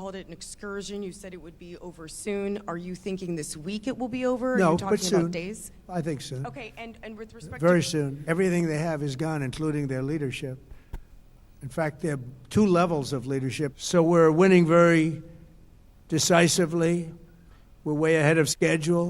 called it an excursion. You said it would be over soon. Are you thinking this week it will be over? No, Are you talking but soon. about days? I think soon. Okay, and with respect Very to... soon. Everything they have is gone, including their leadership. In fact, there are 2 levels of leadership. So we're winning very decisively. We're way ahead of schedule.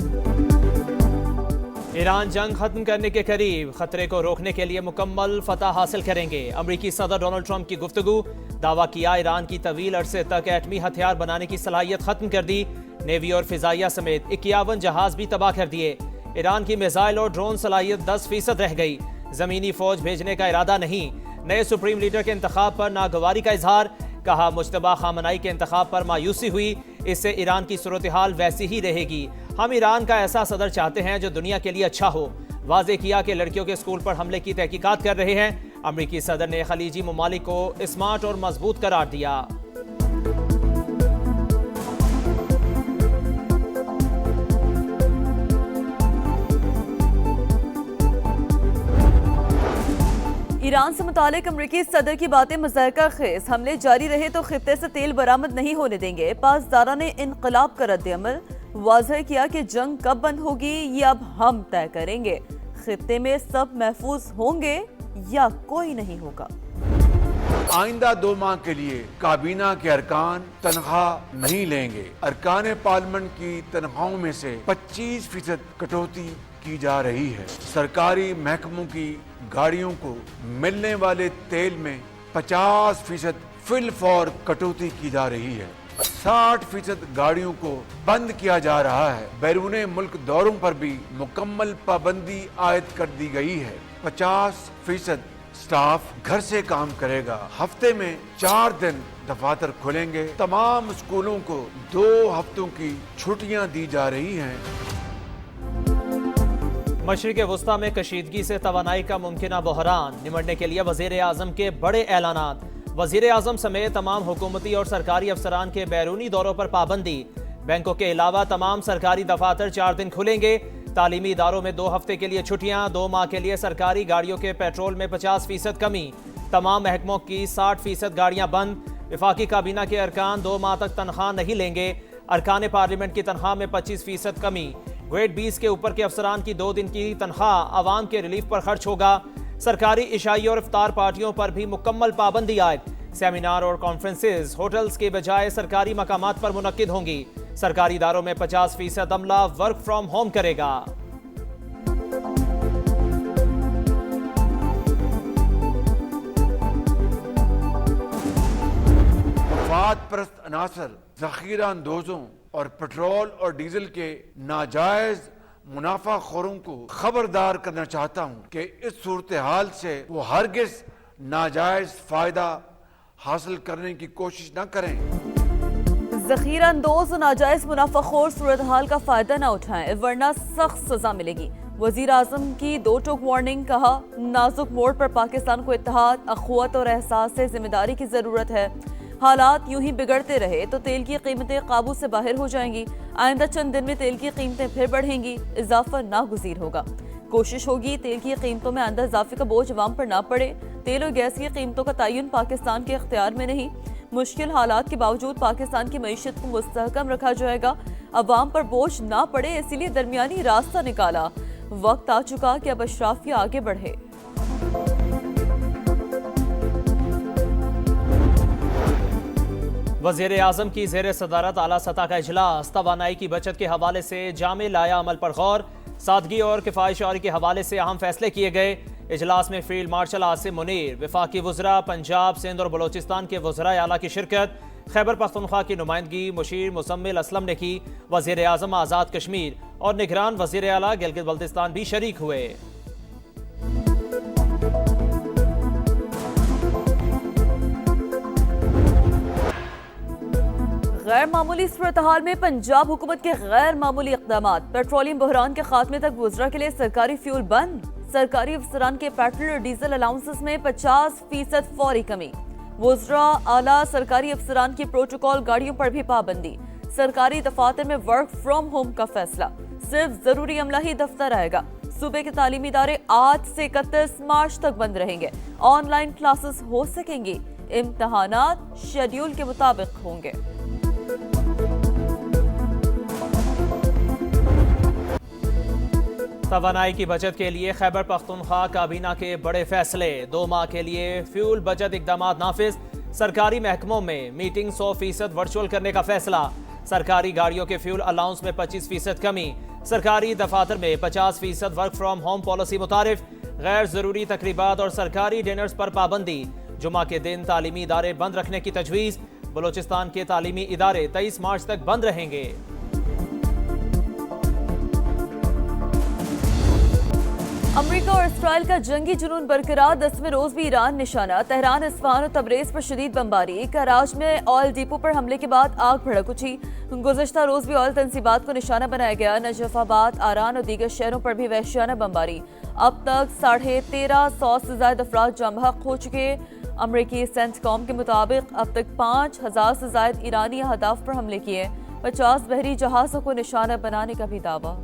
Iran जंग खत्म करने के करीब, खतरे को रोकने के लिए मुकम्मल फतह हासिल करेंगे। अमरीकी सदर डोनाल्ड ट्रंप की गुफ्तगू, दावा किया ईरान की तवील अरसे तक एटमी हथियार बनाने की सलाहियत खत्म कर दी। नेवी और फिजाइया समेत 51 जहाज भी तबाह कर दिए। ईरान की मिसाइल और ड्रोन सलाहियत 10% रह गई। जमीनी फौज भेजने का इरादा नहीं। नए सुप्रीम लीडर के इंतखाब पर नागवारी का इजहार, कहा मुश्तबा खामनाई के इंतखाब पर मायूसी हुई, इससे ईरान की सूरत हाल वैसी ही रहेगी। हम ईरान का ऐसा सदर चाहते हैं जो दुनिया के लिए अच्छा हो। वाजे किया कि लड़कियों के स्कूल पर हमले की तहकीकात कर रहे हैं। अमरीकी सदर ने खलीजी ममालिक को स्मार्ट और मजबूत करार दिया। ईरान से मुतालिक अमरीकी सदर की बातें मज़ाक़ा खेज़, हमले जारी रहे तो खित्ते से तेल बरामद नहीं होने देंगे। पासदारा ने इनकलाब का रद्द-ए-अमल, वाज़ह किया कि जंग कब बंद होगी ये अब हम तय करेंगे। खित्ते में सब महफूज होंगे या कोई नहीं होगा। आइंदा 2 माह के लिए काबीना के अरकान तनख्वाह नहीं लेंगे। अरकान पार्लियामेंट की तनख्वाहों में से 25% कटौती की जा रही है। सरकारी महकमों की गाड़ियों को मिलने वाले तेल में 50% फिल फॉर कटौती की जा रही है। 60% गाड़ियों को बंद किया जा रहा है। बैरूने मुल्क दौरों पर भी मुकम्मल पाबंदी आयद कर दी गई है। 50% स्टाफ घर से काम करेगा। हफ्ते में 4 दिन दफातर खुलेंगे। तमाम स्कूलों को 2 हफ्तों की छुट्टियां दी जा रही हैं। मशरिक़ वुस्ता में कशीदगी से तवानाई का मुमकिना बहरान, निमटने के लिए वज़ीर आज़म के बड़े ऐलानात। वज़ीर आज़म समेत तमाम हुकूमती और सरकारी अफसरान के बैरूनी दौरों पर पाबंदी। बैंकों के अलावा तमाम सरकारी दफातर 4 दिन खुलेंगे। तालीमी इदारों में 2 हफ्ते के लिए छुट्टियां। 2 माह के लिए सरकारी गाड़ियों के पेट्रोल में 50% कमी। तमाम महकमों की 60% गाड़ियां बंद। वफाकी काबीना के अरकान 2 माह तक तनख्वाह नहीं लेंगे। अरकान पार्लियामेंट की तनख्वाह में 25% कमी। ग्रेड 20 के ऊपर के अफसरान की 2 दिन की तनख्वाह आवाम के रिलीफ पर खर्च होगा। सरकारी इशाई और इफ्तार पार्टियों पर भी मुकम्मल पाबंदी आयद। सेमिनार और कॉन्फ्रेंसेज होटल्स के बजाय सरकारी मकामात पर मुनक्किद होंगी। सरकारी इदारों में 50% अमला वर्क फ्रॉम होम करेगा। मफाद परस्त अनासर, जखीरा अंदोजों और पेट्रोल और डीजल के नाजायज मुनाफाखोरों को खबरदार करना चाहता हूं कि इस सूरत हाल से वो हरगिज नाजायज फायदा हासिल करने की कोशिश न करें। जखीरा अंदोज और नाजायज मुनाफाखोर सूरत हाल का फायदा न उठाएं, वरना सख्त सजा मिलेगी। वजीर आजम की 2 टोक वार्निंग, कहा नाजुक मोड़ पर पाकिस्तान को इत्तेहाद, अखुवत और एहसास से जिम्मेदारी की जरूरत है। हालात यूं ही बिगड़ते रहे तो तेल की कीमतें काबू से बाहर हो जाएंगी। आइंदा चंद दिन में तेल की कीमतें फिर बढ़ेंगी, इजाफा नागुज़ीर होगा। कोशिश होगी तेल की कीमतों में आइंदा इजाफे का बोझ अवाम पर ना पड़े। तेल और गैस की कीमतों का तयन पाकिस्तान के इख्तियार में नहीं। मुश्किल हालात के बावजूद पाकिस्तान की मईशत को मुस्तहकम रखा जाएगा। अवाम पर बोझ ना पड़े, इसीलिए दरमियानी रास्ता निकाला। वक्त आ चुका कि अब अशराफिया आगे बढ़े। वज़ीर आज़म की ज़ेर सदारत आला सतह का इजलास, तवानाई की बचत के हवाले से जामे लाया अमल पर गौर, सादगी और किफ़ायतशारी के हवाले से अहम फैसले किए गए। इजलास में फील्ड मार्शल आसिम मुनीर, वफाकी वज़रा पंजाब, सिंध और बलोचिस्तान के वज़राए आला की शिरकत। खैबर पख्तूनख्वा की नुमाइंदगी मुशीर मुज़म्मिल असलम ने की। वज़ीर आज़म आज़ाद कश्मीर और निगरान वज़ीर आला गिलगित बल्तिस्तान भी शरीक हुए। गैर मामूली सूरत हाल में पंजाब हुकूमत के गैर मामूली इक़दामात, पेट्रोलियम बहरान के खात्मे तक वज़रा के लिए सरकारी फ्यूल बंद। सरकारी अफसरान के पेट्रोल और डीजल अलाउंसेस में 50% फौरी कमी। वज़रा आला सरकारी अफसरान की प्रोटोकॉल गाड़ियों पर भी पाबंदी। सरकारी दफातर में वर्क फ्रॉम होम का फैसला, सिर्फ जरूरी अमला ही दफ्तर आएगा। सूबे के तालीमी इदारे आज से 31 मार्च तक बंद रहेंगे। ऑनलाइन क्लासेस हो सकेंगी। इम्तहानात शेड्यूल के मुताबिक होंगे। तवानाई की बचत के लिए खैबर पख्तूनख्वा काबीना के बड़े फैसले। 2 माह के लिए फ्यूल बचत इकदाम नाफिज। सरकारी महकमों में मीटिंग 100% वर्चुअल करने का फैसला। सरकारी गाड़ियों के फ्यूल अलाउंस में 25% कमी। सरकारी दफातर में 50% वर्क फ्रॉम होम पॉलिसी मुतारिफ। गैर जरूरी तकरीबात और सरकारी डिनर्स पर पाबंदी। जुमा के दिन तालीमी इदारे बंद रखने की तजवीज़। बलोचिस्तान के तालीमी इदारे 23 मार्च तक बंद रहेंगे। अमेरिका और इसराइल का जंगी जुनून बरकरार। 10वें रोज भी ईरान निशाना। तेहरान, इस्फहान और तबरेज पर शदीद बमबारी। कराच में ऑयल डिपो पर हमले के बाद आग भड़क उठी। गुज़श्ता रोज भी ऑयल तंसीबात को निशाना बनाया गया। नजफाबाद, आरान और दीगर शहरों पर भी वहशियाना बमबारी। अब तक 1350 से ज्यादा अफराद जाँ बहक हो चुके। अमरीकी सेंटकॉम के मुताबिक अब तक 5000 से ज्यादा ईरानी अहदाफ पर हमले किए। 50 बहरी जहाजों को निशाना बनाने का भी दावा।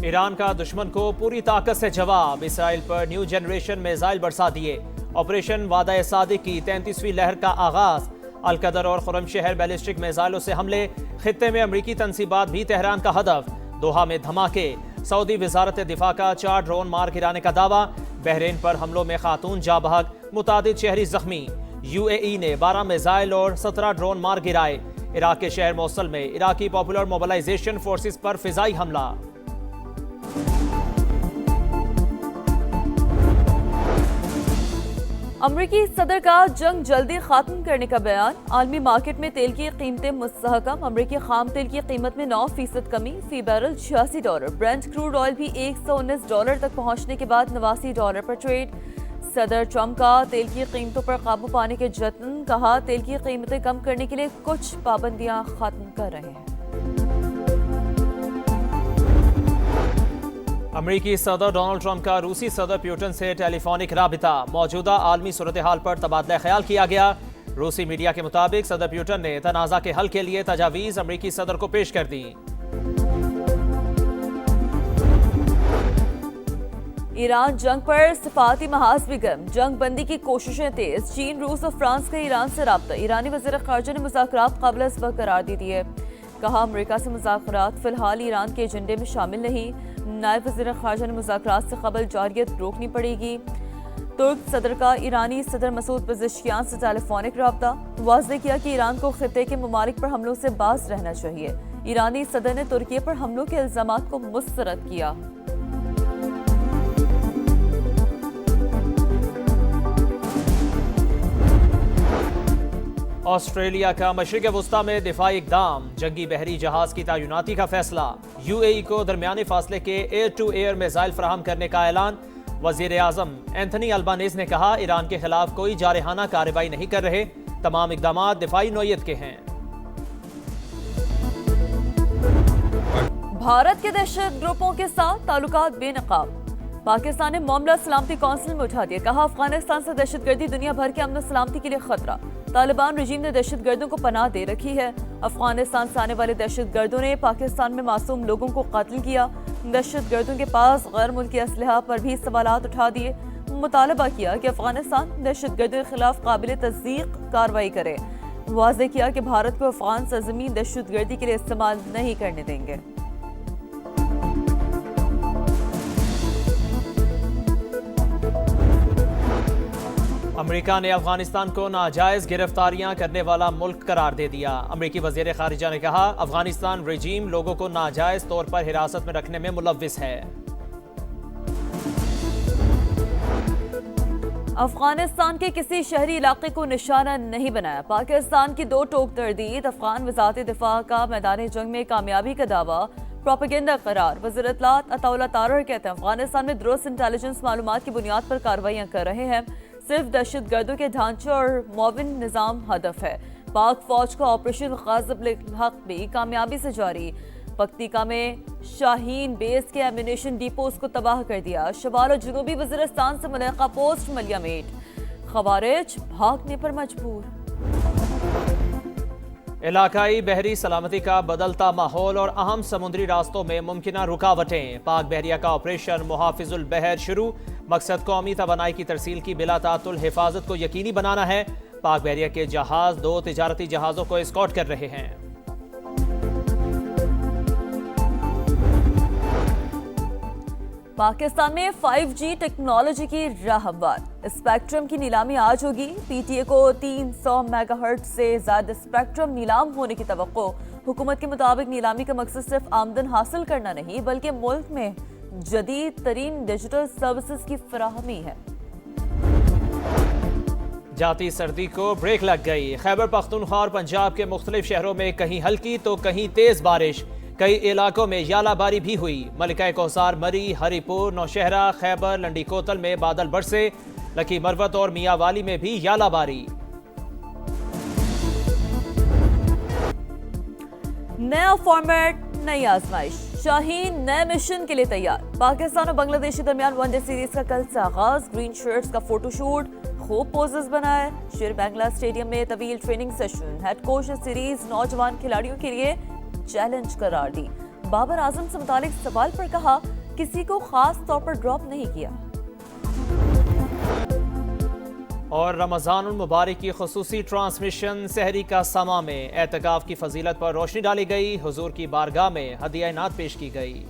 ईरान का दुश्मन को पूरी ताकत से जवाब। इसराइल पर न्यू जनरेशन मिसाइल बरसा दिए। ऑपरेशन वादा सादिक की 33वीं लहर का आगाज। अलकदर और खुरमशहर बैलिस्टिक मिसाइलों से हमले। खित्ते में अमरीकी तंसीबात भी तेहरान का हदफ। दोहा में धमाके। सऊदी वजारत दिफा का 4 ड्रोन मार गिराने का दावा। बहरीन पर हमलों में खातून जाँ बहक, मुतादिद शहरी जख्मी। UAE ने 12 मिसाइल और 17 ड्रोन मार गिराए। इराक के शहर मोसल में इराकी पॉपुलर मोबिलाइजेशन फोर्सेस पर फिजाई हमला। अमरीकी सदर का जंग जल्दी खत्म करने का बयान। आलमी मार्केट में तेल की कीमतें मुस्तहकम। अमरीकी खाम तेल की कीमत में 9% कमी, फी बैरल $86। ब्रेंट क्रूड ऑयल भी $119 तक पहुंचने के बाद $89 पर ट्रेड। सदर ट्रंप का तेल की कीमतों पर काबू पाने के जतन। कहा, तेल की कीमतें कम करने के लिए कुछ पाबंदियां खत्म कर रहे हैं। अमरीकी सदर डोनाल्ड ट्रंप का रूसी सदर पुतिन से टेलीफोनिक राबिता। मौजूदा आलमी सूरत हाल पर तबादला ख्याल किया गया। रूसी मीडिया के मुताबिक सदर पुतिन ने तनाज़ा के हल के लिए तजावीज़ अमरीकी सदर को पेश कर दी। ईरान जंग पर सिफाती महाज भी गर्म। जंग बंदी की कोशिशें तेज। चीन, रूस और फ्रांस का ईरान से राब्ता। ईरानी वज़ीर ख़ारजा ने मुज़ाकरात क़ाबिल-ए-सबक करार दे दिए। कहा, अमेरिका से मुज़ाकरात फ़िलहाल ईरान के एजेंडे में शामिल नहीं। नायब वज़ीर ख़ारजा ने मुज़ाकरात से कबल जारियत रोकनी पड़ेगी। तुर्क सदर का ईरानी सदर मसूद पेज़ेश्कियान से टेलीफोनिक राब्ता। वाज़ेह किया कि ईरान को खित्ते के ममालिक पर हमलों से बाज रहना चाहिए। ईरानी सदर ने तुर्की पर हमलों के इल्ज़ामात को मुस्तरद किया। ऑस्ट्रेलिया का मशरिक़ वुस्ता में दिफाई इक़दाम। जंगी बहरी जहाज की तैनाती का फैसला। UAE को दरमियाने फासले के एयर टू एयर मिसाइल फराहम करने का ऐलान। वज़ीर आज़म एंथनी अल्बानीज़ ने कहा, ईरान के खिलाफ कोई जारहाना कार्रवाई नहीं कर रहे। तमाम इक़दामात दिफाई नौयत के हैं। भारत के दहशत ग्रुपों के साथ ताल्लुकात बेनकाब। पाकिस्तान ने मामला सलामती कौंसिल में उठा दिया। कहा, अफगानिस्तान से दहशतगर्दी दुनिया भर के अमन सलामती के लिए खतरा। तालिबान रजीम ने दहशतगर्दों को पनाह दे रखी है। अफगानिस्तान से आने वाले दहशतगर्दों ने पाकिस्तान में मासूम लोगों को कत्ल किया। दहशतगर्दों के पास गैर मुल्की असलहा पर भी सवालात उठा दिए। मुतालबा किया कि अफगानिस्तान दहशतगर्दों के खिलाफ काबिल तस्दीक कार्रवाई करे। वाज़ेह किया कि भारत को अफगान सरजमीन दहशतगर्दी के लिए इस्तेमाल नहीं करने देंगे। अमेरिका ने अफगानिस्तान को नाजायज गिरफ्तारियां करने वाला मुल्क करार दे दिया। अमेरिकी वज़ीर ख़ारिजा ने कहा, अफगानिस्तान रजीम लोगों को नाजायज तौर पर हिरासत में रखने में मुलव्विस है। अफगानिस्तान के किसी शहरी इलाके को निशाना नहीं बनाया। पाकिस्तान की 2 टोक तरदीद। अफगान वज़ारत दिफा का मैदान जंग में कामयाबी का दावा। प्रोपेगेंडा करार। वज़ीर इत्तलात अताउल्लाह तारर कहते हैं, अफगानिस्तान में दुरुस्त इंटेलिजेंस मालूमात की बुनियाद पर कार्रवाइयाँ कर रहे हैं। सिर्फ दहशतगर्दों के ढांचे और मोविन निज़ाम हदफ है। पाक फौज का ऑपरेशन ग़ाज़िब-उल-हक़ भी कामयाबी से जारी। पक्तिका में शाहीन बेस के एम्यूनेशन डिपोज को तबाह कर दिया। शमाल और जनूबी वज़ीरिस्तान से मुल्हिका पोस्ट मलियामेट। ख़वारिज भागने पर मजबूर। इलाकाई बहरी सलामती का बदलता माहौल और अहम समुद्री रास्तों में मुमकिना रुकावटें। पाक बहरिया का ऑपरेशन मुहाफिजुल बहर शुरू। मकसद कौमी तवानाई की तरसील की बिला तातुल हिफाजत को यकीनी बनाना है। पाक बहरिया के जहाज 2 तिजारती जहाजों को एस्कॉर्ट कर रहे हैं। पाकिस्तान में 5G टेक्नोलॉजी की राह हमवार। स्पेक्ट्रम की नीलामी आज होगी। पीटीए को 300 मेगाहर्ट्ज से ज्यादा स्पेक्ट्रम नीलाम होने की तवक्को। हुकूमत के मुताबिक नीलामी का मकसद सिर्फ आमदन हासिल करना नहीं बल्कि मुल्क में जदीद तरीन डिजिटल सर्विसेज की फराहमी है। जाती सर्दी को ब्रेक लग गई। खैबर पख्तूनख्वा और पंजाब के मुख्तलिफ शहरों में कहीं हल्की तो कहीं तेज बारिश। कई इलाकों में यालाबारी भी हुई। मलिका कौसार, मरी, हरिपुर, नौशहरा, खैबर, लंडी कोतल में बादल बरसे। लकी मरवत और मियावाली में भी यालाबारी। नया फॉर्मेट, नई आजमाइश। शाहीन नए मिशन के लिए तैयार। पाकिस्तान और बांग्लादेश के दरमियान वनडे सीरीज का कल से आगाज। ग्रीन शर्ट्स का फोटोशूट, खूब पोजेस बनाए। शेर बांग्ला स्टेडियम में तवील ट्रेनिंग सेशन। हेड कोच ने सीरीज नौजवान खिलाड़ियों के लिए चैलेंज करार दी। बाबर आजम से मुतालिक सवाल पर कहा, किसी को खास तौर पर ड्रॉप नहीं किया। और रमज़ानुल मुबारक की खुसूसी ट्रांसमिशन सहरी का समा में एतकाफ की फजीलत पर रोशनी डाली गई। हुजूर की बारगाह में हदिया इनात पेश की गई।